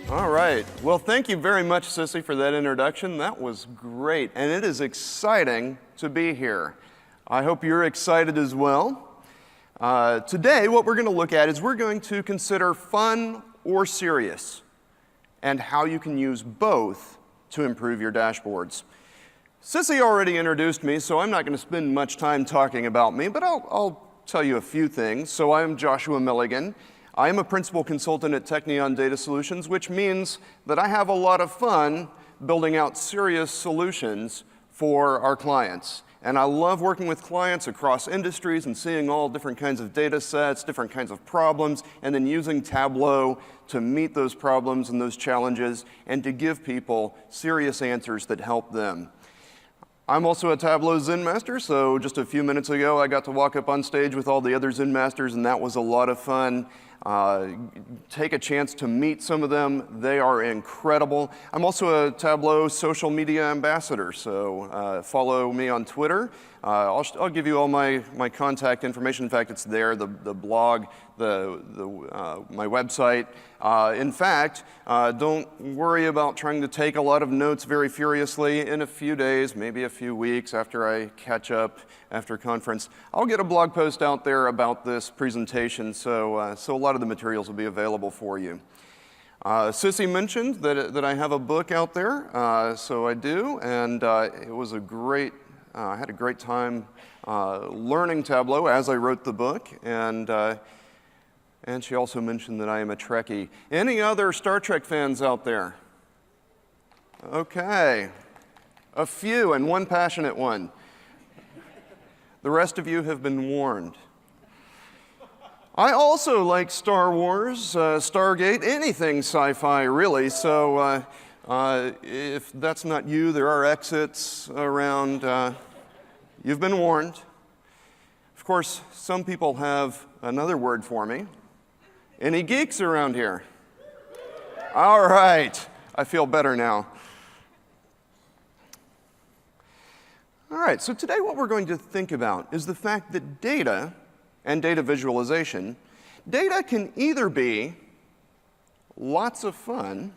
All right. Well, thank you very much, Sissy, for that introduction. That was great, and it is exciting to be here. I hope you're excited as well. Today, what we're going to look at is we're going to consider fun or serious and how you can use both to improve your dashboards. Sissy already introduced me, so I'm not going to spend much time talking about me, but I'll tell you a few things. So I'm Joshua Milligan. I am a principal consultant at Technion Data Solutions, which means that I have a lot of fun building out serious solutions for our clients. And I love working with clients across industries and seeing all different kinds of data sets, different kinds of problems, and then using Tableau to meet those problems and those challenges and to give people serious answers that help them. I'm also a Tableau Zen Master, so just a few minutes ago I got to walk up on stage with all the other Zen Masters, and that was a lot of fun. Take a chance to meet some of them. They are incredible. I'm also a Tableau social media ambassador, so follow me on Twitter. I'll give you all my contact information. In fact, it's there, the blog, my website. In fact, don't worry about trying to take a lot of notes very furiously. In a few days, maybe a few weeks after I catch up after conference, I'll get a blog post out there about this presentation, so a lot of the materials will be available for you. Sissy mentioned that I have a book out there, so I do, and it was I had a great time learning Tableau as I wrote the book, and she also mentioned that I am a Trekkie. Any other Star Trek fans out there? Okay, a few and one passionate one. The rest of you have been warned. I also like Star Wars, Stargate, anything sci-fi really, so if that's not you, there are exits around. You've been warned. Of course, some people have another word for me. Any geeks around here? All right, I feel better now. All right, so today what we're going to think about is the fact that data and data visualization, data can either be lots of fun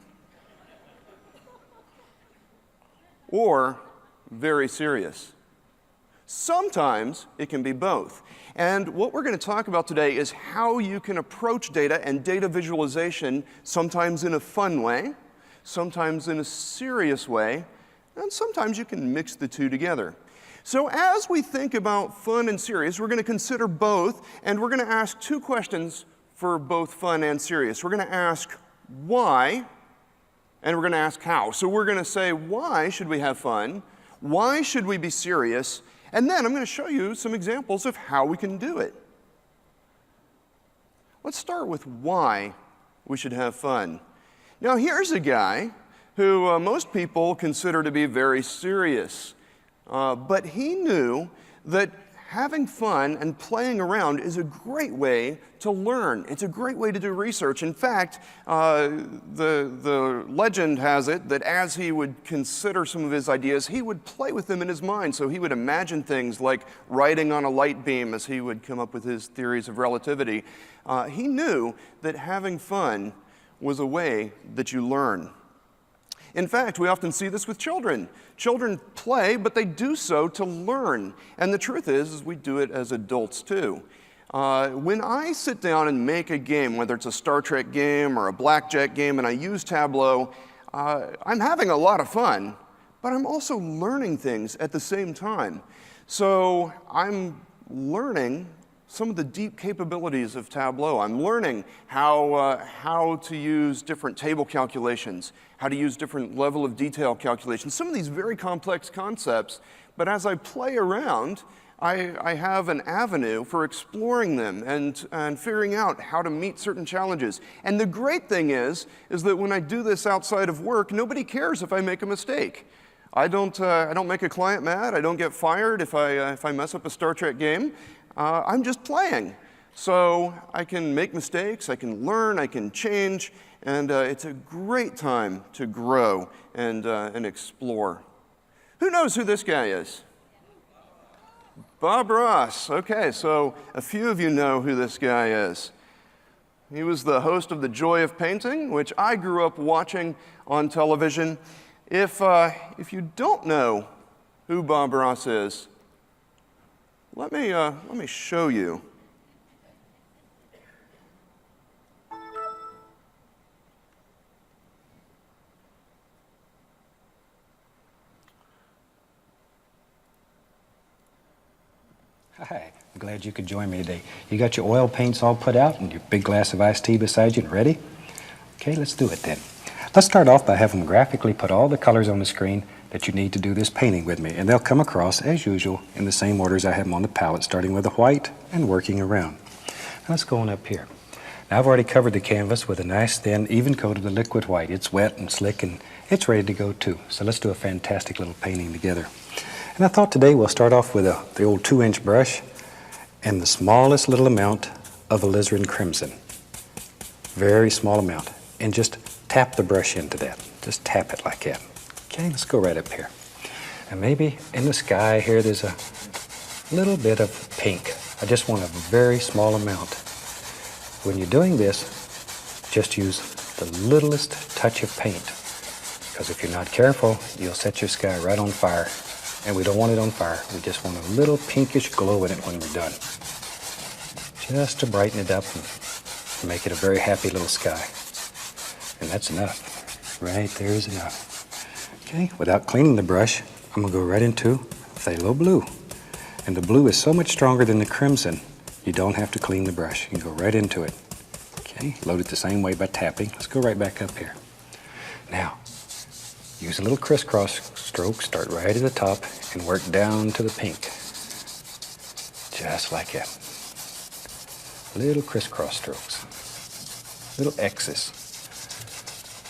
or very serious. Sometimes it can be both. And what we're going to talk about today is how you can approach data and data visualization, sometimes in a fun way, sometimes in a serious way, and sometimes you can mix the two together. So as we think about fun and serious, we're going to consider both, and we're going to ask two questions for both fun and serious. We're going to ask why, and we're going to ask how. So we're going to say, why should we have fun? Why should we be serious? And then I'm going to show you some examples of how we can do it. Let's start with why we should have fun. Now, here's a guy who most people consider to be very serious. But he knew that having fun and playing around is a great way to learn. It's a great way to do research. In fact, the legend has it that as he would consider some of his ideas, he would play with them in his mind. So he would imagine things like riding on a light beam as he would come up with his theories of relativity. He knew that having fun was a way that you learn. In fact, we often see this with children. Children play, but they do so to learn. And the truth is we do it as adults too. When I sit down and make a game, whether it's a Star Trek game or a blackjack game, and I use Tableau, I'm having a lot of fun, but I'm also learning things at the same time. So I'm learning some of the deep capabilities of Tableau. I'm learning how to use different table calculations, how to use different level of detail calculations, some of these very complex concepts. But as I play around, I have an avenue for exploring them and figuring out how to meet certain challenges. And the great thing is that when I do this outside of work, nobody cares if I make a mistake. I don't make a client mad. I don't get fired if I mess up a Star Trek game. I'm just playing. So I can make mistakes, I can learn, I can change, and it's a great time to grow and explore. Who knows who this guy is? Bob Ross. Okay, so a few of you know who this guy is. He was the host of The Joy of Painting, which I grew up watching on television. If you don't know who Bob Ross is, let me show you. Hi, I'm glad you could join me today. You got your oil paints all put out and your big glass of iced tea beside you and ready? Okay, let's do it then. Let's start off by having them graphically put all the colors on the screen that you need to do this painting with me, and they'll come across, as usual, in the same order as I have them on the palette, starting with the white and working around. Now let's go on up here. Now I've already covered the canvas with a nice thin, even coat of the liquid white. It's wet and slick and it's ready to go too. So let's do a fantastic little painting together. And I thought today we'll start off with the old 2-inch brush and the smallest little amount of alizarin crimson. Very small amount. And just tap the brush into that. Just tap it like that. Okay, let's go right up here. And maybe in the sky here there's a little bit of pink. I just want a very small amount. When you're doing this, just use the littlest touch of paint. Because if you're not careful, you'll set your sky right on fire. And we don't want it on fire. We just want a little pinkish glow in it when we're done. Just to brighten it up and make it a very happy little sky. And that's enough. Right there is enough. Okay, without cleaning the brush, I'm gonna go right into phthalo blue. And the blue is so much stronger than the crimson, you don't have to clean the brush. You can go right into it. Okay, load it the same way by tapping. Let's go right back up here. Now, use a little crisscross stroke, start right at the top and work down to the pink. Just like that. Little crisscross strokes. Little X's.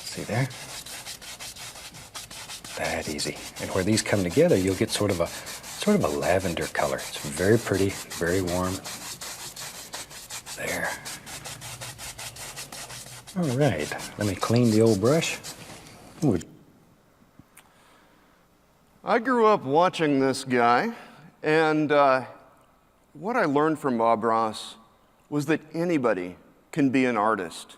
See there? That easy. And where these come together, you'll get sort of a lavender color. It's very pretty, very warm. There. All right, let me clean the old brush. Ooh. I grew up watching this guy, and what I learned from Bob Ross was that anybody can be an artist.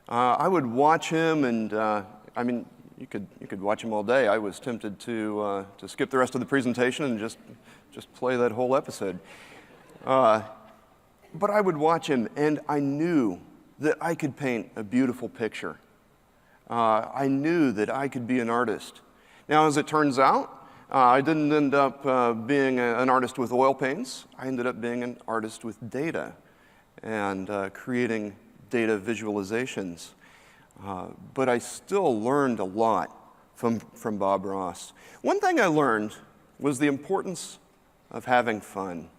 I would watch him, and I mean, you could watch him all day. I was tempted to skip the rest of the presentation and just play that whole episode. But I would watch him, and I knew that I could paint a beautiful picture. I knew that I could be an artist. Now, as it turns out, I didn't end up being an artist with oil paints. I ended up being an artist with data and creating data visualizations. But I still learned a lot from Bob Ross. One thing I learned was the importance of having fun.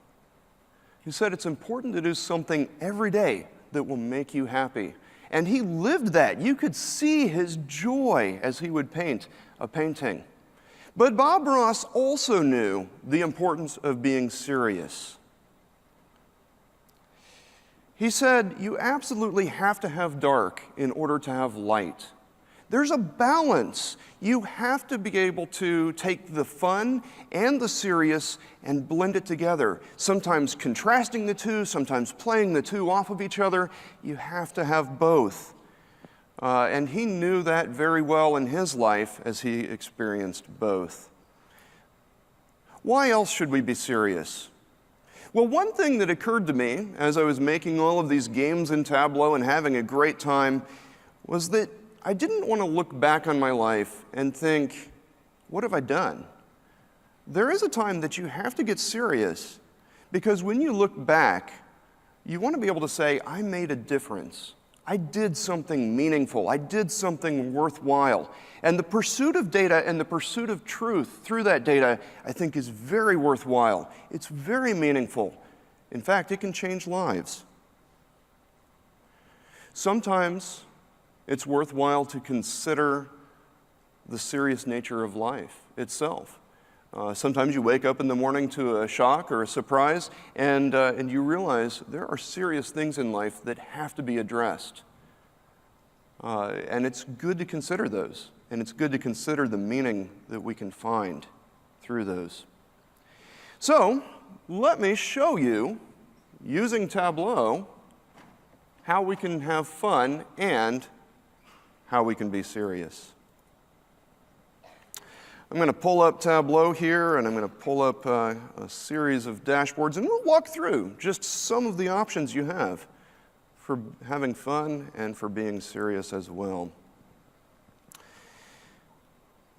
He said it's important to do something every day that will make you happy. And he lived that. You could see his joy as he would paint a painting. But Bob Ross also knew the importance of being serious. He said, you absolutely have to have dark in order to have light. There's a balance. You have to be able to take the fun and the serious and blend it together, sometimes contrasting the two, sometimes playing the two off of each other. You have to have both. And he knew that very well in his life as he experienced both. Why else should we be serious? Well, one thing that occurred to me as I was making all of these games in Tableau and having a great time was that I didn't want to look back on my life and think, what have I done? There is a time that you have to get serious, because when you look back, you want to be able to say, I made a difference. I did something meaningful. I did something worthwhile. And the pursuit of data and the pursuit of truth through that data, I think, is very worthwhile. It's very meaningful. In fact, it can change lives. Sometimes it's worthwhile to consider the serious nature of life itself. Sometimes you wake up in the morning to a shock or a surprise, and you realize there are serious things in life that have to be addressed. And it's good to consider those, and it's good to consider the meaning that we can find through those. So, let me show you, using Tableau, how we can have fun and how we can be serious. I'm going to pull up Tableau here, and I'm going to pull up a series of dashboards, and we'll walk through just some of the options you have for having fun and for being serious as well.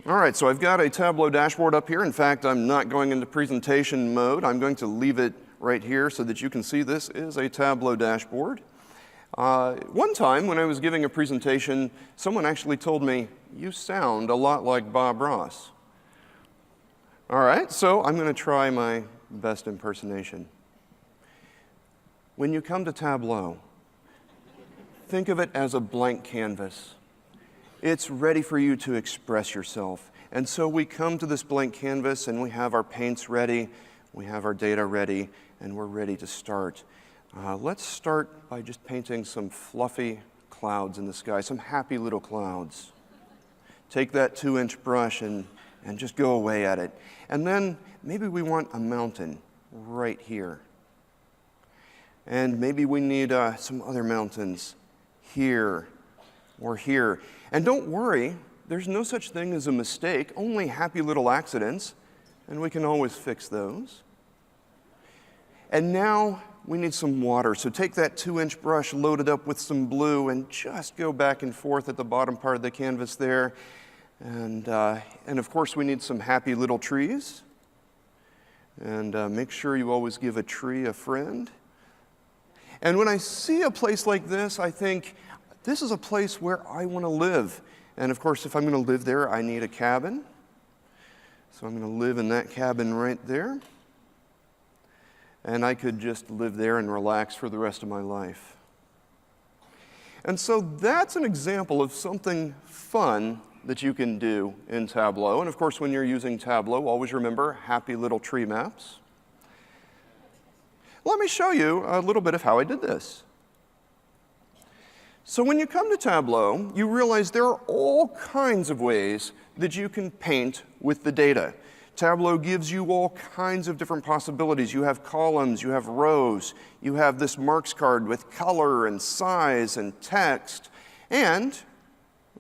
All right, so I've got a Tableau dashboard up here. In fact, I'm not going into presentation mode. I'm going to leave it right here so that you can see this is a Tableau dashboard. One time when I was giving a presentation, someone actually told me, "You sound a lot like Bob Ross." All right, so I'm going to try my best impersonation. When you come to Tableau, think of it as a blank canvas. It's ready for you to express yourself. And so we come to this blank canvas and we have our paints ready, we have our data ready, and we're ready to start. Let's start by just painting some fluffy clouds in the sky, some happy little clouds. Take that 2-inch brush and just go away at it. And then maybe we want a mountain right here. And maybe we need some other mountains here or here. And don't worry, there's no such thing as a mistake, only happy little accidents, and we can always fix those. And now we need some water. So take that 2-inch brush, load it up with some blue, and just go back and forth at the bottom part of the canvas there. And of course, we need some happy little trees. And make sure you always give a tree a friend. And when I see a place like this, I think, this is a place where I want to live. And of course, if I'm going to live there, I need a cabin. So I'm going to live in that cabin right there. And I could just live there and relax for the rest of my life. And so that's an example of something fun that you can do in Tableau. And of course, when you're using Tableau, always remember happy little tree maps. Let me show you a little bit of how I did this. So when you come to Tableau, you realize there are all kinds of ways that you can paint with the data. Tableau gives you all kinds of different possibilities. You have columns, you have rows, you have this marks card with color and size and text. And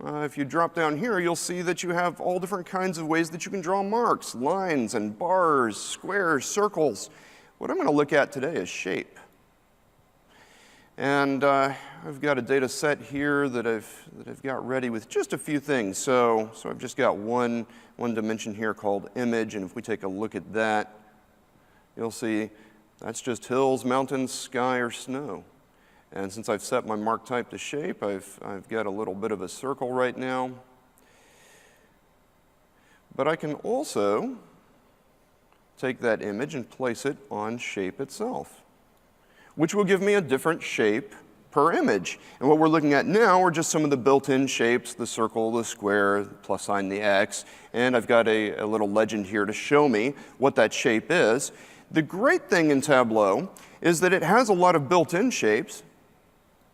if you drop down here, you'll see that you have all different kinds of ways that you can draw marks, lines and bars, squares, circles. What I'm going to look at today is shape. And I've got a data set here that I've got ready with just a few things. So I've just got one dimension here called image, and if we take a look at that, you'll see that's just hills, mountains, sky, or snow. And since I've set my mark type to shape, I've got a little bit of a circle right now. But I can also take that image and place it on shape itself, which will give me a different shape per image. And what we're looking at now are just some of the built-in shapes, the circle, the square, the plus sign, the X, and I've got a little legend here to show me what that shape is. The great thing in Tableau is that it has a lot of built-in shapes.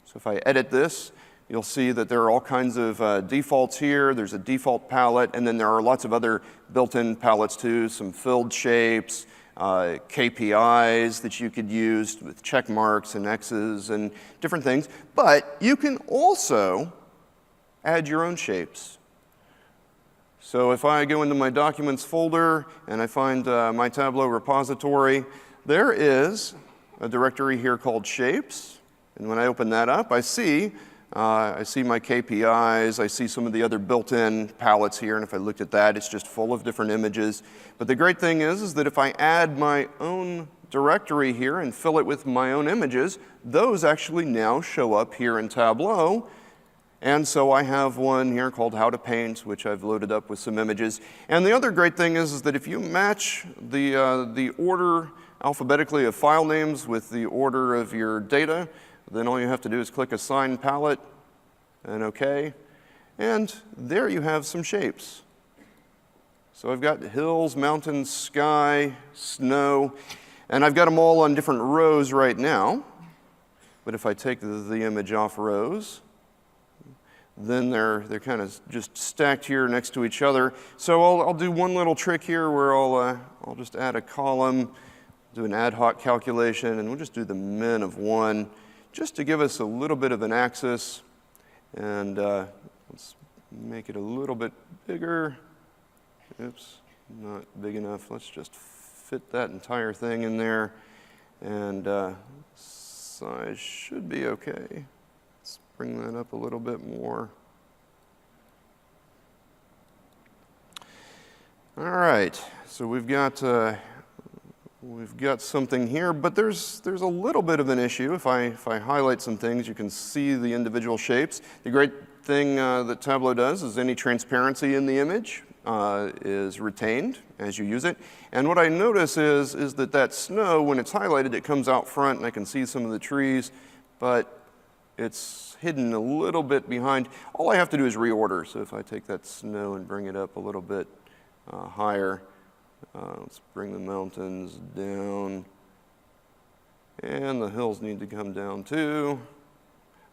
So if I edit this, you'll see that there are all kinds of defaults here. There's a default palette, and then there are lots of other built-in palettes too, some filled shapes, KPIs that you could use with check marks and X's and different things. But you can also add your own shapes. So if I go into my Documents folder and I find my Tableau repository, there is a directory here called Shapes. And when I open that up, I see my KPIs, I see some of the other built-in palettes here, and if I looked at that, it's just full of different images. But the great thing is that if I add my own directory here and fill it with my own images, those actually now show up here in Tableau. And so I have one here called How to Paint, which I've loaded up with some images. And the other great thing is that if you match the order alphabetically of file names with the order of your data, then all you have to do is click Assign Palette and OK. And there you have some shapes. So I've got hills, mountains, sky, snow, and I've got them all on different rows right now. But if I take the image off rows, then they're kind of just stacked here next to each other. So I'll do one little trick here where I'll just add a column, do an ad hoc calculation, and we'll just do the min of 1. just to give us a little bit of an axis. And let's make it a little bit bigger. Oops, not big enough. Let's just fit that entire thing in there. And size should be okay. Let's bring that up a little bit more. All right, so we've got something here, but there's a little bit of an issue. If I highlight some things, you can see the individual shapes. The great thing that Tableau does is any transparency in the image is retained as you use it. And what I notice is that snow, when it's highlighted, it comes out front, and I can see some of the trees, but it's hidden a little bit behind. All I have to do is reorder. So if I take that snow and bring it up a little bit higher, let's bring the mountains down, and the hills need to come down too.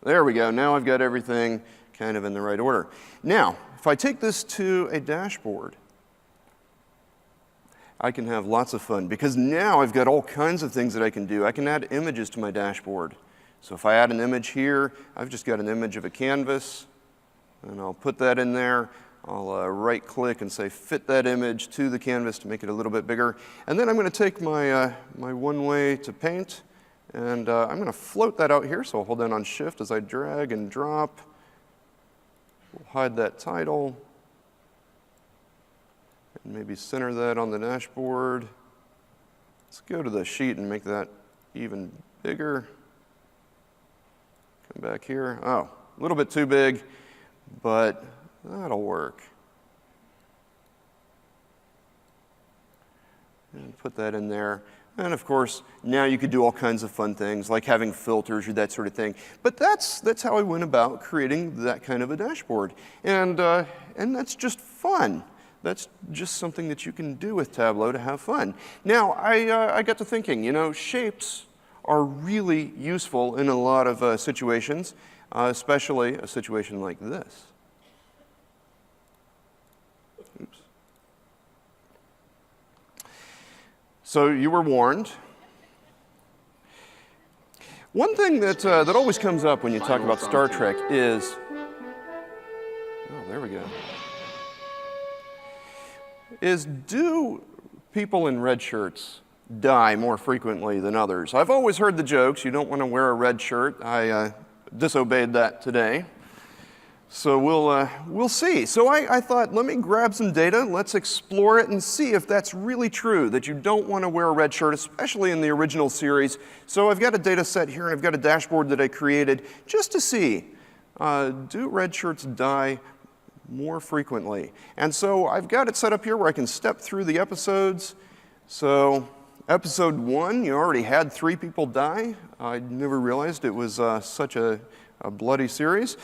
There we go. Now I've got everything kind of in the right order. Now, if I take this to a dashboard, I can have lots of fun because now I've got all kinds of things that I can do. I can add images to my dashboard. So if I add an image here, I've just got an image of a canvas, and I'll put that in there. I'll right-click and say fit that image to the canvas to make it a little bit bigger. And then I'm going to take my, my one-way to paint, and I'm going to float that out here. So I'll hold down on Shift as I drag and drop. We'll hide that title, and maybe center that on the dashboard. Let's go to the sheet and make that even bigger. Come back here. Oh, a little bit too big, but that'll work. And put that in there. And of course, now you could do all kinds of fun things, like having filters or that sort of thing. But that's how I went about creating that kind of a dashboard. And that's just fun. That's just something that you can do with Tableau to have fun. Now, I got to thinking, you know, shapes are really useful in a lot of situations, especially a situation like this. Oops. So you were warned. One thing that always comes up when you talk about Star Trek is, oh, there we go, is do people in red shirts die more frequently than others? I've always heard the jokes, you don't want to wear a red shirt. I disobeyed that today. So we'll see. So I thought, let me grab some data, let's explore it and see if that's really true, that you don't want to wear a red shirt, especially in the original series. So I've got a data set here, and I've got a dashboard that I created just to see, do red shirts die more frequently? And so I've got it set up here where I can step through the episodes. So episode 1, you already had 3 people die. I never realized it was such a bloody series.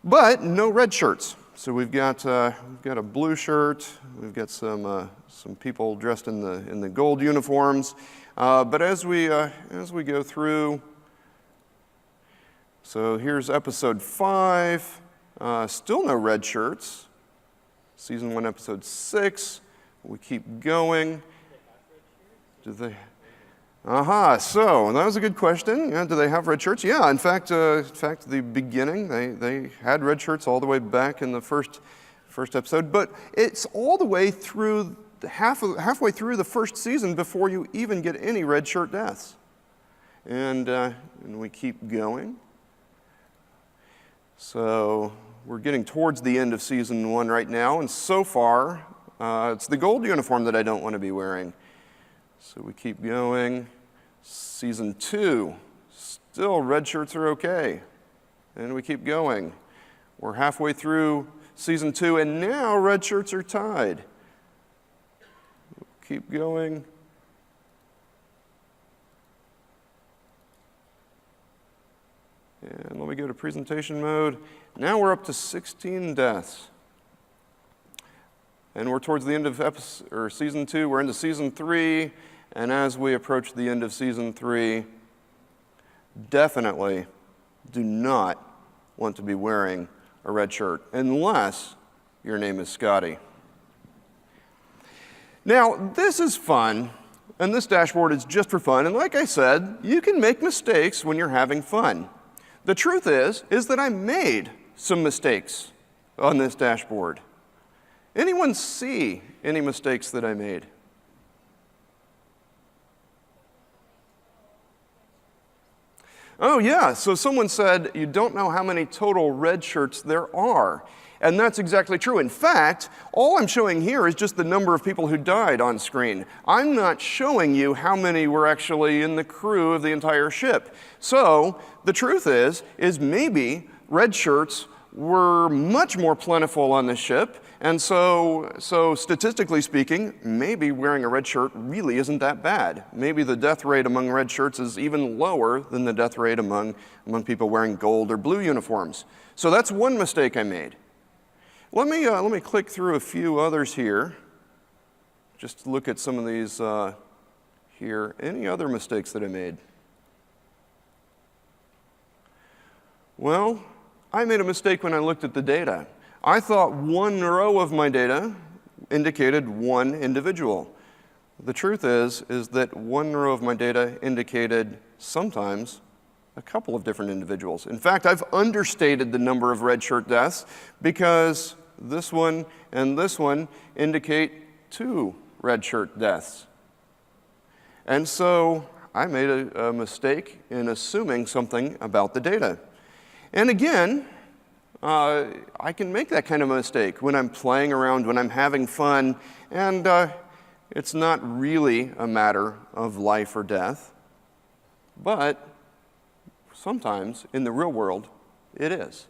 But no red shirts. So we've got a blue shirt. We've got some people dressed in the gold uniforms. But as we go through, so here's episode 5. Still no red shirts. Season 1, episode 6. We keep going. Do they? So that was a good question. Yeah, do they have red shirts? Yeah, in fact, the beginning, they had red shirts all the way back in the first episode, but it's all the way through, halfway through the first season before you even get any red shirt deaths. And we keep going. So we're getting towards the end of season 1 right now, and so far, it's the gold uniform that I don't want to be wearing. So we keep going. Season 2, still red shirts are okay. And we keep going. We're halfway through season 2, and now red shirts are tied. Keep going. And let me go to presentation mode. Now we're up to 16 deaths. And we're towards the end of season 2. We're into season 3. And as we approach the end of season 3, definitely do not want to be wearing a red shirt unless your name is Scotty. Now, this is fun, And this dashboard is just for fun. And like I said, you can make mistakes when you're having fun. The truth is that I made some mistakes on this dashboard. Anyone see any mistakes that I made? Oh yeah, so someone said you don't know how many total red shirts there are. And that's exactly true. In fact, all I'm showing here is just the number of people who died on screen. I'm not showing you how many were actually in the crew of the entire ship. So the truth is maybe red shirts were much more plentiful on the ship, and so statistically speaking, maybe wearing a red shirt really isn't that bad. Maybe the death rate among red shirts is even lower than the death rate among people wearing gold or blue uniforms. So that's one mistake I made. Let me click through a few others here, just to look at some of these here. Any other mistakes that I made? Well, I made a mistake when I looked at the data. I thought one row of my data indicated one individual. The truth is that one row of my data indicated sometimes a couple of different individuals. In fact, I've understated the number of red shirt deaths because this one and this one indicate 2 red shirt deaths. And so I made a mistake in assuming something about the data. And again, I can make that kind of mistake when I'm playing around, when I'm having fun, and it's not really a matter of life or death, but sometimes in the real world, it is.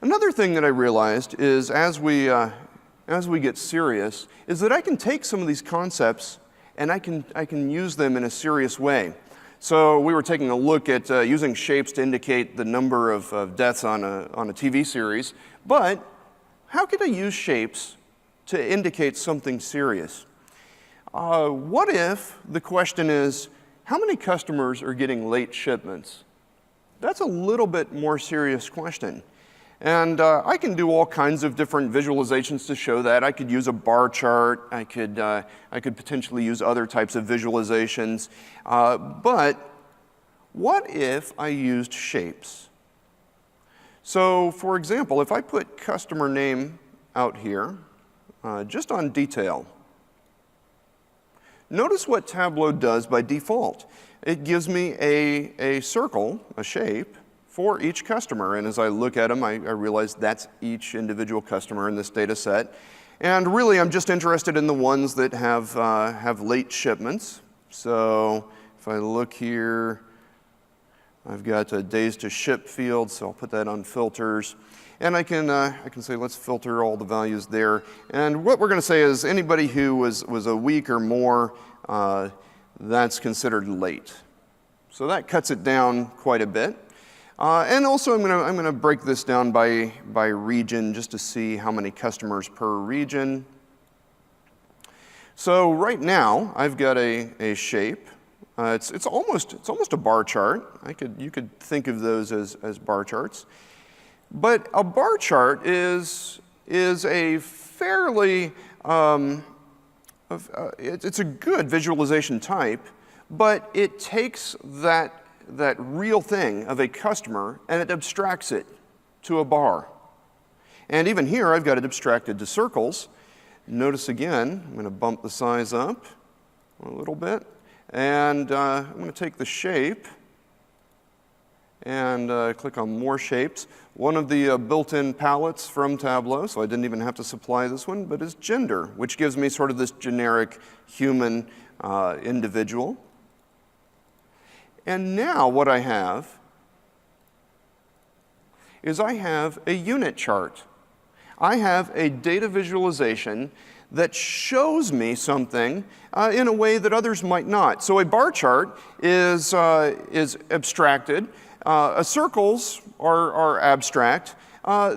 Another thing that I realized is as we get serious, is that I can take some of these concepts and I can use them in a serious way. So we were taking a look at using shapes to indicate the number of deaths on a TV series, but how could I use shapes to indicate something serious? What if the question is, how many customers are getting late shipments? That's a little bit more serious question. And I can do all kinds of different visualizations to show that. I could use a bar chart. I could potentially use other types of visualizations. But what if I used shapes? So for example, if I put customer name out here, just on detail, notice what Tableau does by default. It gives me a circle, a shape, for each customer. And as I look at them, I realize that's each individual customer in this data set. And really, I'm just interested in the ones that have late shipments. So if I look here, I've got a days to ship field, so I'll put that on filters. And I can say, let's filter all the values there. And what we're going to say is anybody who was a week or more, that's considered late. So that cuts it down quite a bit. And also, I'm going to break this down by region just to see how many customers per region. So right now, I've got a shape. It's almost a bar chart. You could think of those as bar charts. But a bar chart is a fairly it's a good visualization type, but it takes that real thing of a customer and it abstracts it to a bar. And even here, I've got it abstracted to circles. Notice again, I'm going to bump the size up a little bit. And I'm going to take the shape and click on More Shapes. One of the built-in palettes from Tableau, so I didn't even have to supply this one, but is gender, which gives me sort of this generic human individual. And now what I have is I have a unit chart. I have a data visualization that shows me something in a way that others might not. So a bar chart is abstracted. Circles are abstract.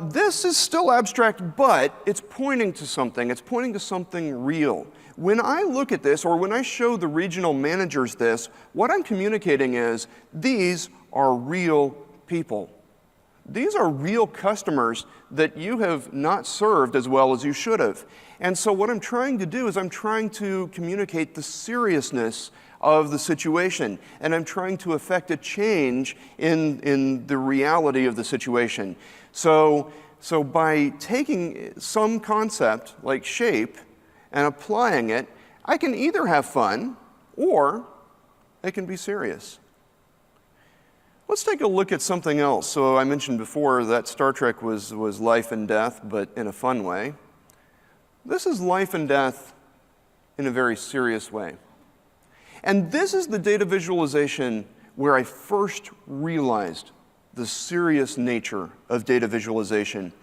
This is still abstract, but it's pointing to something. It's pointing to something real. When I look at this, or when I show the regional managers this, what I'm communicating is these are real people. these are real customers that you have not served as well as you should have. And so what I'm trying to do is I'm trying to communicate the seriousness of the situation, and I'm trying to effect a change in the reality of the situation. So by taking some concept like shape and applying it, I can either have fun or it can be serious. Let's take a look at something else. So I mentioned before that Star Trek was life and death, but in a fun way. This is life and death in a very serious way. And this is the data visualization where I first realized the serious nature of data visualization.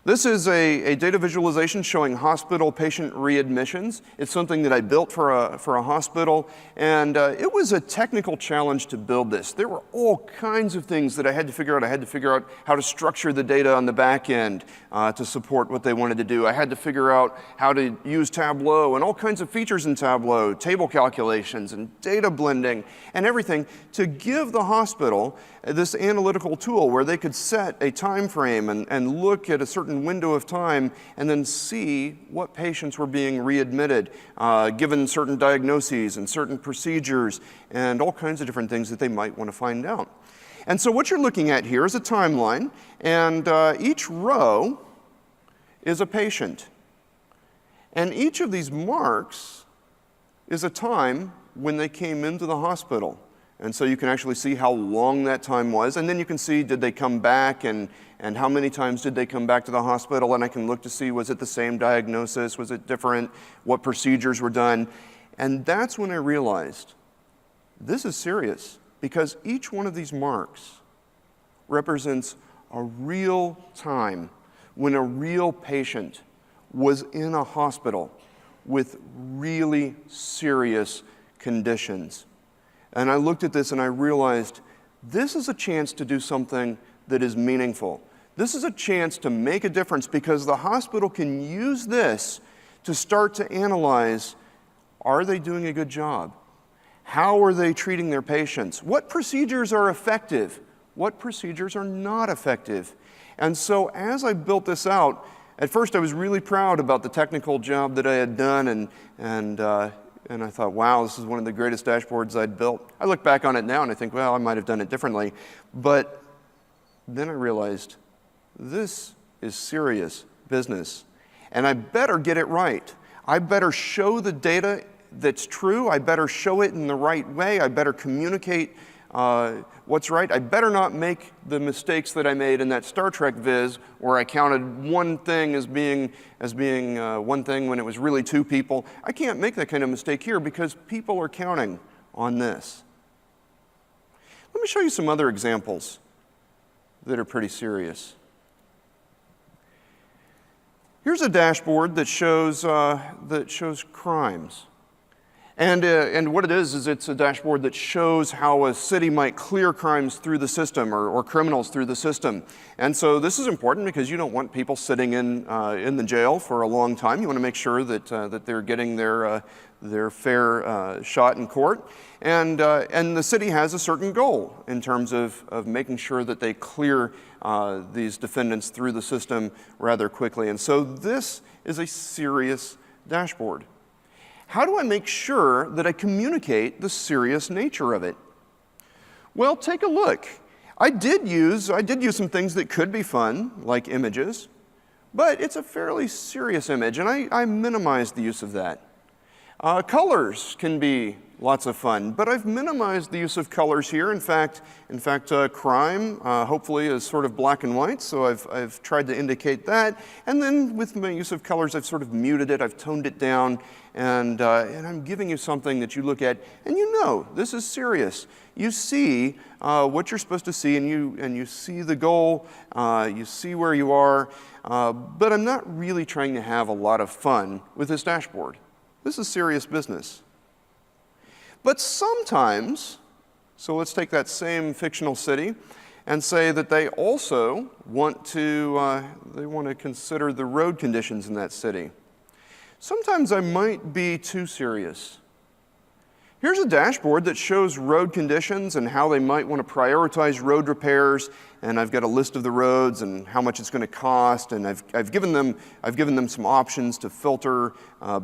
This is a data visualization showing hospital patient readmissions. It's something that I built for a hospital, and it was a technical challenge to build this. There were all kinds of things that I had to figure out. I had to figure out how to structure the data on the back end to support what they wanted to do. I had to figure out how to use Tableau and all kinds of features in Tableau, table calculations and data blending and everything to give the hospital this analytical tool where they could set a time frame and look at a certain window of time and then see what patients were being readmitted, given certain diagnoses and certain procedures and all kinds of different things that they might want to find out. And so what you're looking at here is a timeline, and each row is a patient. And each of these marks is a time when they came into the hospital. And so you can actually see how long that time was, and then you can see did they come back and how many times did they come back to the hospital, and I can look to see was it the same diagnosis, was it different, what procedures were done. And that's when I realized this is serious, because each one of these marks represents a real time when a real patient was in a hospital with really serious conditions. And I looked at this and I realized this is a chance to do something that is meaningful. This is a chance to make a difference because the hospital can use this to start to analyze, are they doing a good job? How are they treating their patients? What procedures are effective? What procedures are not effective? And so as I built this out, at first I was really proud about the technical job that I had done, and I thought, wow, this is one of the greatest dashboards I'd built. I look back on it now and I think, well, I might have done it differently. But then I realized this is serious business, and I better get it right. I better show the data that's true. I better show it in the right way. I better communicate what's right. I better not make the mistakes that I made in that Star Trek viz where I counted one thing as being one thing when it was really two people. I can't make that kind of mistake here because people are counting on this. Let me show you some other examples that are pretty serious. Here's a dashboard that shows crimes. And what it is it's a dashboard that shows how a city might clear crimes through the system or criminals through the system. And so this is important because you don't want people sitting in the jail for a long time. You want to make sure that they're getting their fair shot in court. And the city has a certain goal in terms of making sure that they clear these defendants through the system rather quickly. And so this is a serious dashboard. How do I make sure that I communicate the serious nature of it? Well, take a look. I did use some things that could be fun, like images, but it's a fairly serious image, and I minimized the use of that. Colors can be lots of fun, but I've minimized the use of colors here. In fact, crime hopefully is sort of black and white, so I've tried to indicate that. And then with my use of colors, I've sort of muted it, I've toned it down, and I'm giving you something that you look at, and you know this is serious. You see what you're supposed to see, and you see the goal, you see where you are, but I'm not really trying to have a lot of fun with this dashboard. This is serious business. But sometimes, so let's take that same fictional city and say that they also want to consider the road conditions in that city. Sometimes I might be too serious. Here's a dashboard that shows road conditions and how they might want to prioritize road repairs. And I've got a list of the roads and how much it's going to cost. And I've given them some options to filter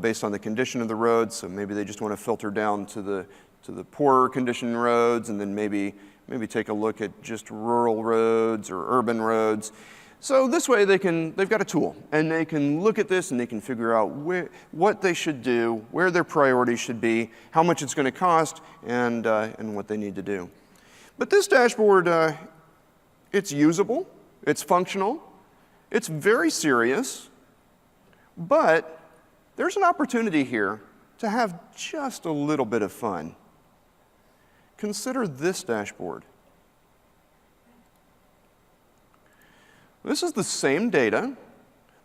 based on the condition of the road. So maybe they just want to filter down to the poorer condition roads, and then maybe take a look at just rural roads or urban roads. So this way they've got a tool, and they can look at this and they can figure out what they should do, where their priorities should be, how much it's going to cost, and what they need to do. But this dashboard, it's usable, it's functional, it's very serious, but there's an opportunity here to have just a little bit of fun. Consider this dashboard. This is the same data,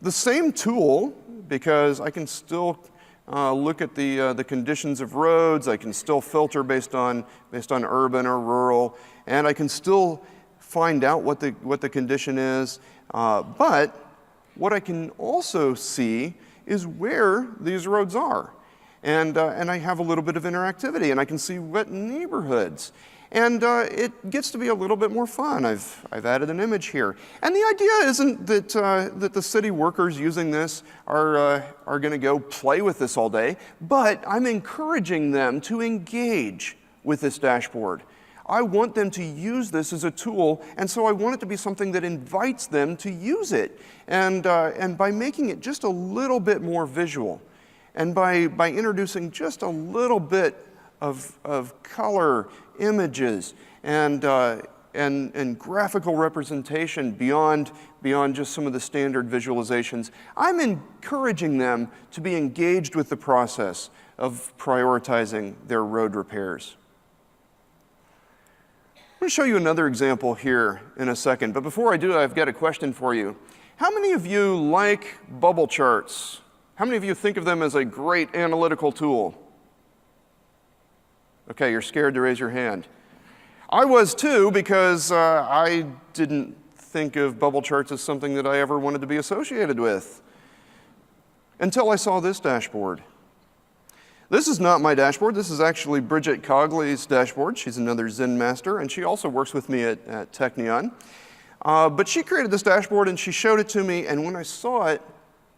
the same tool, because I can still look at the conditions of roads. I can still filter based on urban or rural, and I can still find out what the condition is. But what I can also see is where these roads are, and I have a little bit of interactivity, and I can see what neighborhoods. And it gets to be a little bit more fun. I've added an image here. And the idea isn't that the city workers using this are going to go play with this all day, but I'm encouraging them to engage with this dashboard. I want them to use this as a tool, and so I want it to be something that invites them to use it. And by making it just a little bit more visual, and by introducing just a little bit of color, images, and graphical representation beyond just some of the standard visualizations, I'm encouraging them to be engaged with the process of prioritizing their road repairs. I'm going to show you another example here in a second, but before I do, I've got a question for you. How many of you like bubble charts? How many of you think of them as a great analytical tool? Okay, you're scared to raise your hand. I was too, because I didn't think of bubble charts as something that I ever wanted to be associated with, until I saw this dashboard. This is not my dashboard. This is actually Bridget Cogley's dashboard. She's another Zen master, and she also works with me at Technion. But she created this dashboard, and she showed it to me, and when I saw it,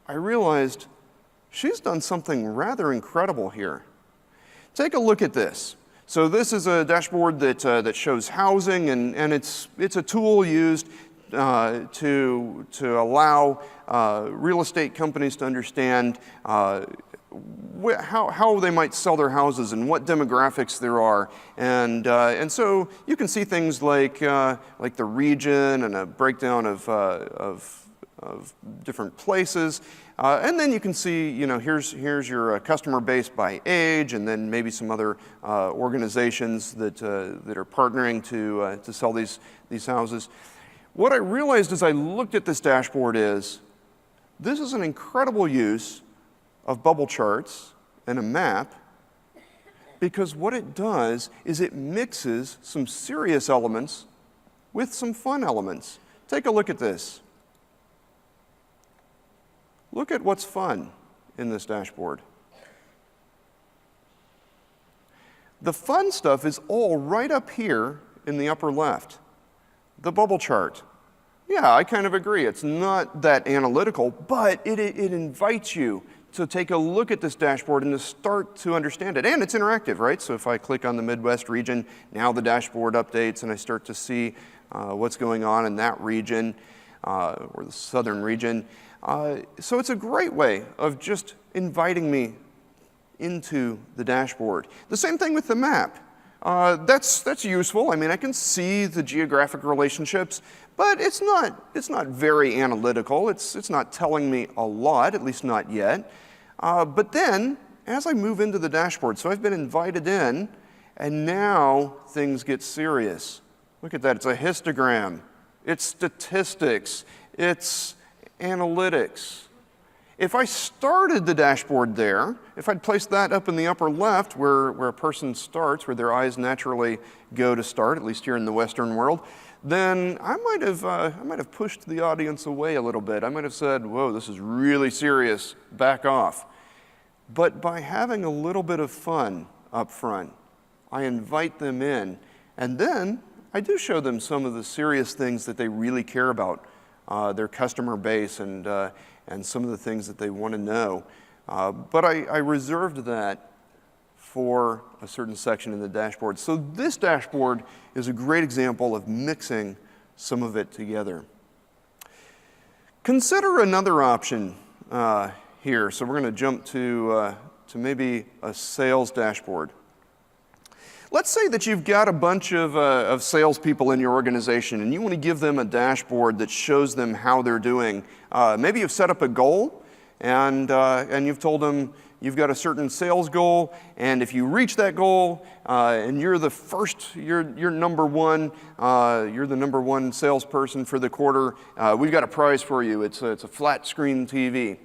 I realized she's done something rather incredible here. Take a look at this. So this is a dashboard that shows housing, and it's a tool used to allow real estate companies to understand how they might sell their houses and what demographics there are. And so you can see things like the region and a breakdown of different places. And then you can see, here's your customer base by age, and then maybe some other organizations that are partnering to sell these houses. What I realized as I looked at this dashboard is, this is an incredible use of bubble charts and a map, because what it does is it mixes some serious elements with some fun elements. Take a look at this. Look at what's fun in this dashboard. The fun stuff is all right up here in the upper left. The bubble chart. Yeah, I kind of agree. It's not that analytical, but it invites you to take a look at this dashboard and to start to understand it. And it's interactive, right? So if I click on the Midwest region, now the dashboard updates and I start to see what's going on in that region, or the southern region. So it's a great way of just inviting me into the dashboard. The same thing with the map. That's useful. I mean, I can see the geographic relationships, but it's not very analytical. It's not telling me a lot, at least not yet. But then, as I move into the dashboard, so I've been invited in, and now things get serious. Look at that. It's a histogram. It's statistics. It's analytics. If I started the dashboard there, if I'd placed that up in the upper left where a person starts, where their eyes naturally go to start, at least here in the Western world, then I might have pushed the audience away a little bit. I might have said, whoa, this is really serious, back off. But by having a little bit of fun up front, I invite them in. And then I do show them some of the serious things that they really care about, their customer base and some of the things that they want to know. But I reserved that for a certain section in the dashboard. So this dashboard is a great example of mixing some of it together. Consider another option here. So we're going to jump to maybe a sales dashboard. Let's say that you've got a bunch of salespeople in your organization and you want to give them a dashboard that shows them how they're doing. Maybe you've set up a goal and you've told them you've got a certain sales goal, and if you reach that goal and you're the first, you're number one, you're the number one salesperson for the quarter, we've got a prize for you. It's a flat screen TV.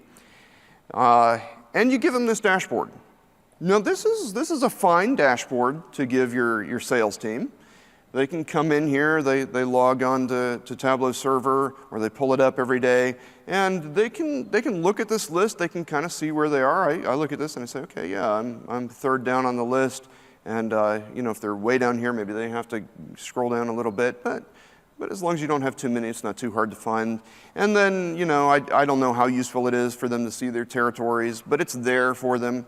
And you give them this dashboard. Now this is a fine dashboard to give your sales team. They can come in here, they log on to Tableau server, or they pull it up every day, and they can look at this list, they can kind of see where they are. I look at this and I say, okay, yeah, I'm third down on the list, and if they're way down here, maybe they have to scroll down a little bit, but as long as you don't have too many, it's not too hard to find. And then, I don't know how useful it is for them to see their territories, but it's there for them.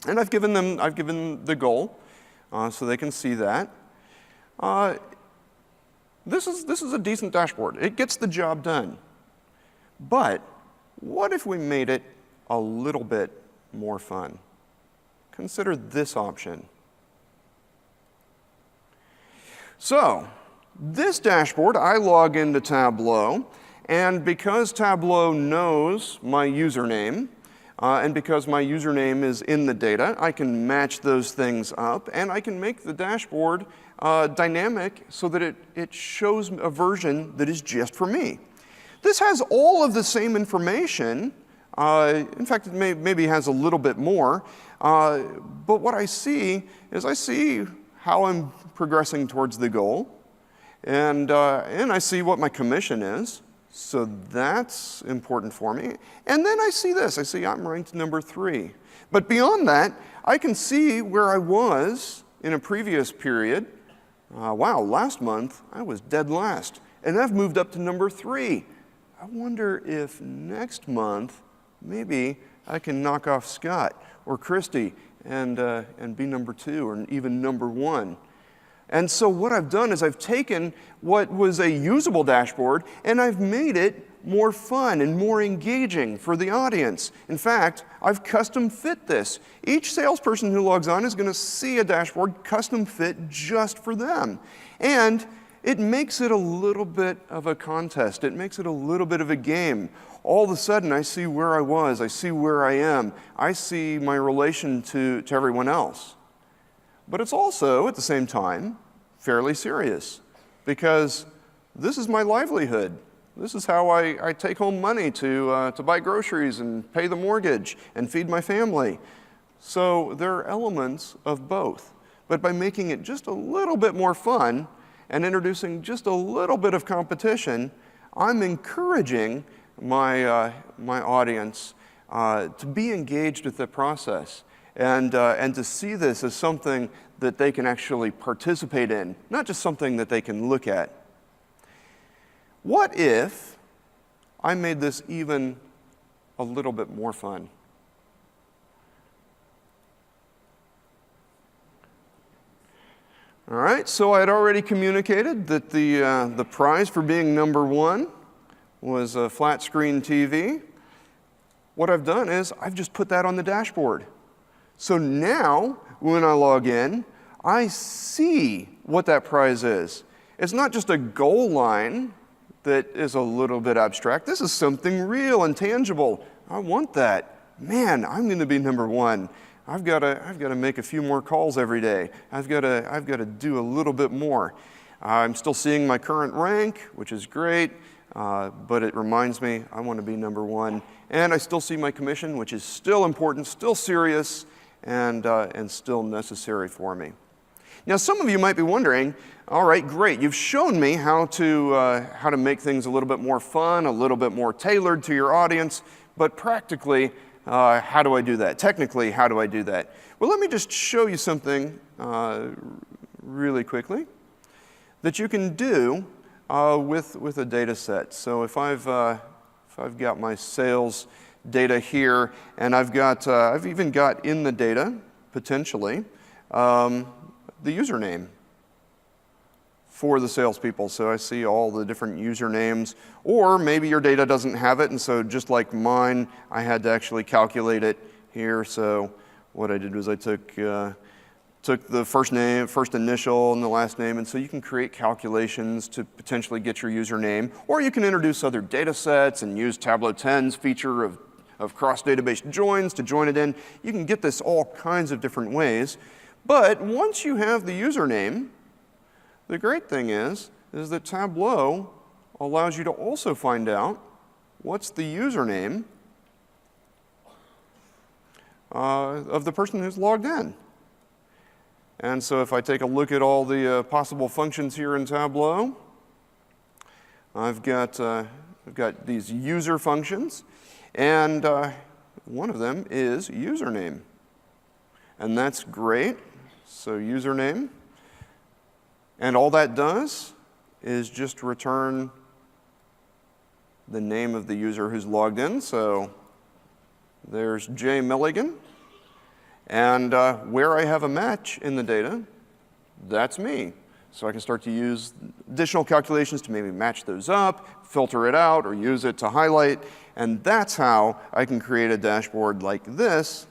And I've given the goal, so they can see that. This is a decent dashboard. It gets the job done. But what if we made it a little bit more fun? Consider this option. So, this dashboard, I log into Tableau, and because Tableau knows my username, and because my username is in the data, I can match those things up, and I can make the dashboard dynamic so that it shows a version that is just for me. This has all of the same information. In fact, it maybe has a little bit more. But what I see is I see how I'm progressing towards the goal, and I see what my commission is. So that's important for me. And then I see this. I see I'm ranked number 3. But beyond that, I can see where I was in a previous period. Wow, last month I was dead last, and I've moved up to number 3. I wonder if next month maybe I can knock off Scott or Christy and be number 2 or even number 1. And so what I've done is I've taken what was a usable dashboard and I've made it more fun and more engaging for the audience. In fact, I've custom fit this. Each salesperson who logs on is going to see a dashboard custom fit just for them. And it makes it a little bit of a contest. It makes it a little bit of a game. All of a sudden, I see where I was. I see where I am. I see my relation to everyone else. But it's also, at the same time, fairly serious, because this is my livelihood. This is how I take home money to buy groceries and pay the mortgage and feed my family. So there are elements of both. But by making it just a little bit more fun and introducing just a little bit of competition, I'm encouraging my audience to be engaged with the process. And to see this as something that they can actually participate in, not just something that they can look at. What if I made this even a little bit more fun? All right, so I had already communicated that the prize for being number 1 was a flat screen TV. What I've done is I've just put that on the dashboard. So now, when I log in, I see what that prize is. It's not just a goal line that is a little bit abstract. This is something real and tangible. I want that. Man, I'm going to be number 1. I've got to make a few more calls every day. I've got to do a little bit more. I'm still seeing my current rank, which is great, but it reminds me I want to be number 1. And I still see my commission, which is still important, still serious, and still necessary for me. Now, some of you might be wondering, all right, great, you've shown me how to make things a little bit more fun, a little bit more tailored to your audience, but practically, how do I do that? Technically, how do I do that? Well, let me just show you something really quickly that you can do with a data set. So if I've got my sales data here, and I've even got in the data, potentially, the username for the salespeople. So I see all the different usernames, or maybe your data doesn't have it, and so just like mine, I had to actually calculate it here. So what I did was I took the first name, first initial, and the last name, and so you can create calculations to potentially get your username, or you can introduce other data sets and use Tableau 10's feature of cross-database joins to join it in. You can get this all kinds of different ways, but once you have the username, the great thing is that Tableau allows you to also find out what's the username of the person who's logged in. And so if I take a look at all the possible functions here in Tableau, I've got these user functions, and one of them is username. And that's great. So username. And all that does is just return the name of the user who's logged in. So there's Jay Milligan. And where I have a match in the data, that's me. So I can start to use additional calculations to maybe match those up, filter it out, or use it to highlight. And that's how I can create a dashboard like this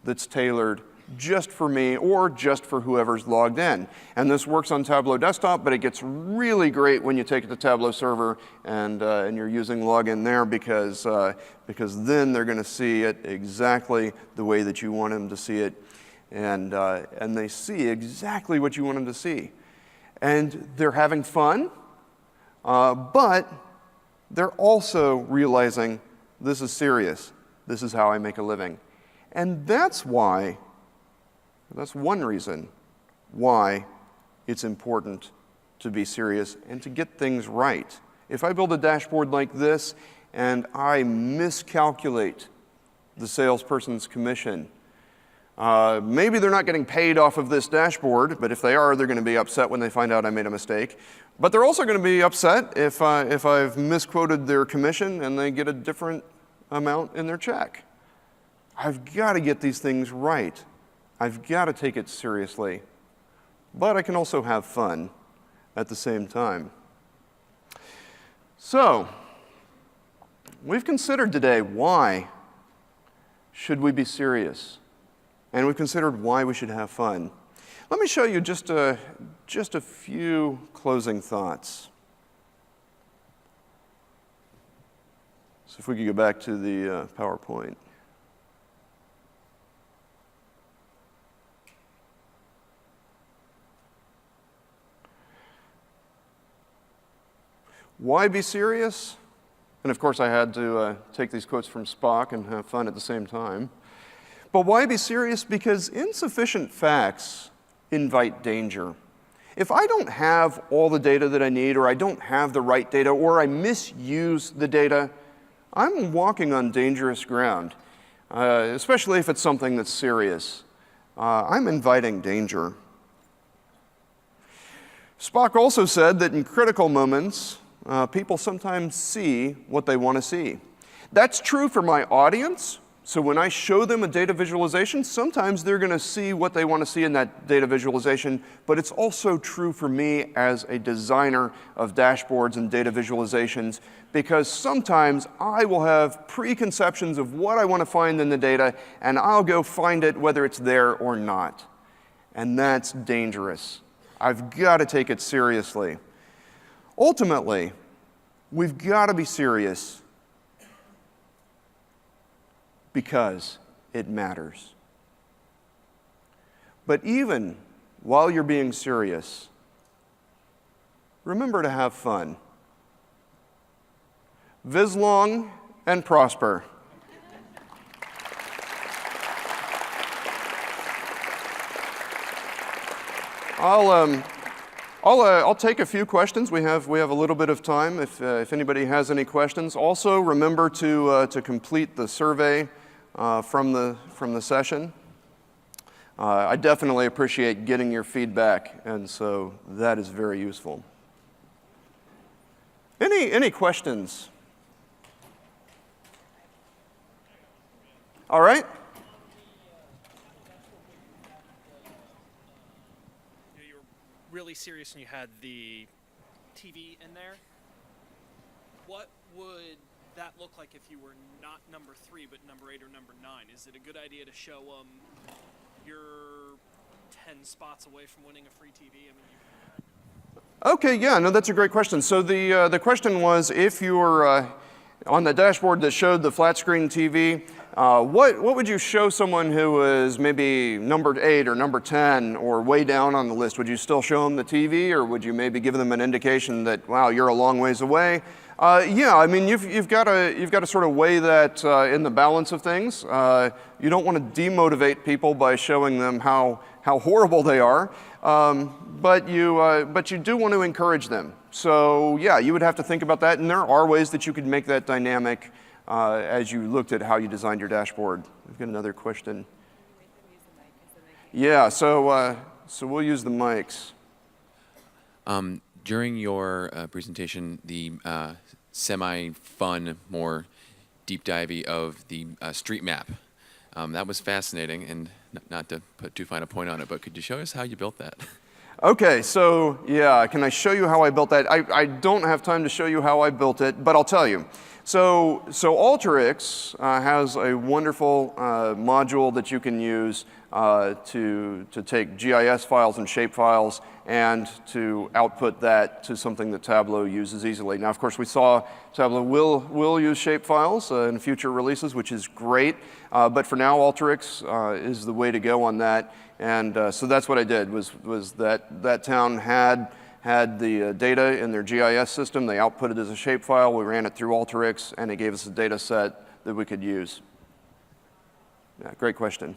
that's tailored just for me or just for whoever's logged in. And this works on Tableau Desktop, but it gets really great when you take it to Tableau Server and you're using login there because then they're going to see it exactly the way that you want them to see it. And they see exactly what you want them to see. And they're having fun, but they're also realizing this is serious. This is how I make a living. And that's one reason why it's important to be serious and to get things right. If I build a dashboard like this and I miscalculate the salesperson's commission, maybe they're not getting paid off of this dashboard, but if they are, they're going to be upset when they find out I made a mistake. But they're also going to be upset if I've misquoted their commission and they get a different amount in their check. I've got to get these things right. I've got to take it seriously. But I can also have fun at the same time. So, we've considered today why should we be serious? And we've considered why we should have fun. Let me show you just a few closing thoughts. So if we could go back to the PowerPoint. Why be serious? And of course I had to take these quotes from Spock and have fun at the same time. But why be serious? Because insufficient facts invite danger. If I don't have all the data that I need, or I don't have the right data, or I misuse the data, I'm walking on dangerous ground, especially if it's something that's serious. I'm inviting danger. Spock also said that in critical moments, people sometimes see what they want to see. That's true for my audience. So when I show them a data visualization, sometimes they're going to see what they want to see in that data visualization, but it's also true for me as a designer of dashboards and data visualizations, because sometimes I will have preconceptions of what I want to find in the data, and I'll go find it whether it's there or not. And that's dangerous. I've got to take it seriously. Ultimately, we've got to be serious because it matters. But even while you're being serious, remember to have fun. Viz long and prosper. I'll take a few questions. We have a little bit of time if anybody has any questions. Also, remember to complete the survey from the session. I definitely appreciate getting your feedback, and so that is very useful. Any questions? All right. You were really serious and you had the TV in there. What would that look like if you were not number 3 but number 8 or number 9? Is it a good idea to show them you're 10 spots away from winning a free TV? I mean, Okay, yeah, no, that's a great question. So the question was, if you were on the dashboard that showed the flat screen TV, what would you show someone who was maybe number 8 or number 10 or way down on the list? Would you still show them the TV, or would you maybe give them an indication that, wow, you're a long ways away? Yeah, I mean, you've got to sort of weigh that in the balance of things. You don't want to demotivate people by showing them how horrible they are, but you do want to encourage them. So yeah, you would have to think about that, and there are ways that you could make that dynamic as you looked at how you designed your dashboard. We've got another question. Yeah, so we'll use the mics. During your presentation, the semi-fun, more deep divey of the street map, that was fascinating, and not to put too fine a point on it, but could you show us how you built that? Okay, so yeah, can I show you how I built that? I don't have time to show you how I built it, but I'll tell you. So Alteryx has a wonderful module that you can use to take GIS files and shape files and to output that to something that Tableau uses easily. Now, of course, we saw Tableau will use shape files in future releases, which is great. But for now, Alteryx is the way to go on that. And so that's what I did, was that town had the data in their GIS system. They output it as a shapefile. We ran it through Alteryx, and it gave us a data set that we could use. Yeah, great question.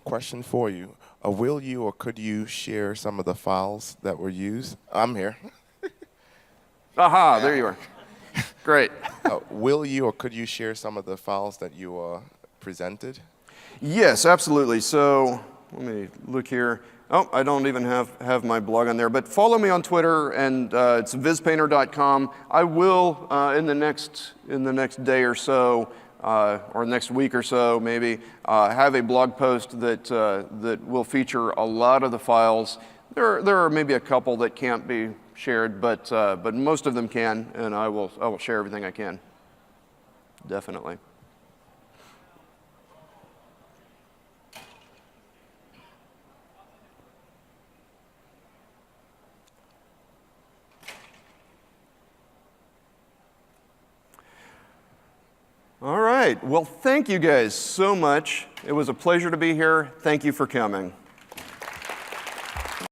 Question for you. Will you or could you share some of the files that were used? I'm here. Aha, there you are. Great. Will you or could you share some of the files that you presented? Yes, absolutely. So let me look here. Oh, I don't even have my blog on there, but follow me on Twitter, and it's vizpainter.com. I will in the next day or so, or next week or so, maybe have a blog post that will feature a lot of the files. There are maybe a couple that can't be shared, but most of them can, and I will share everything I can. Definitely. All right. Well, thank you guys so much. It was a pleasure to be here. Thank you for coming.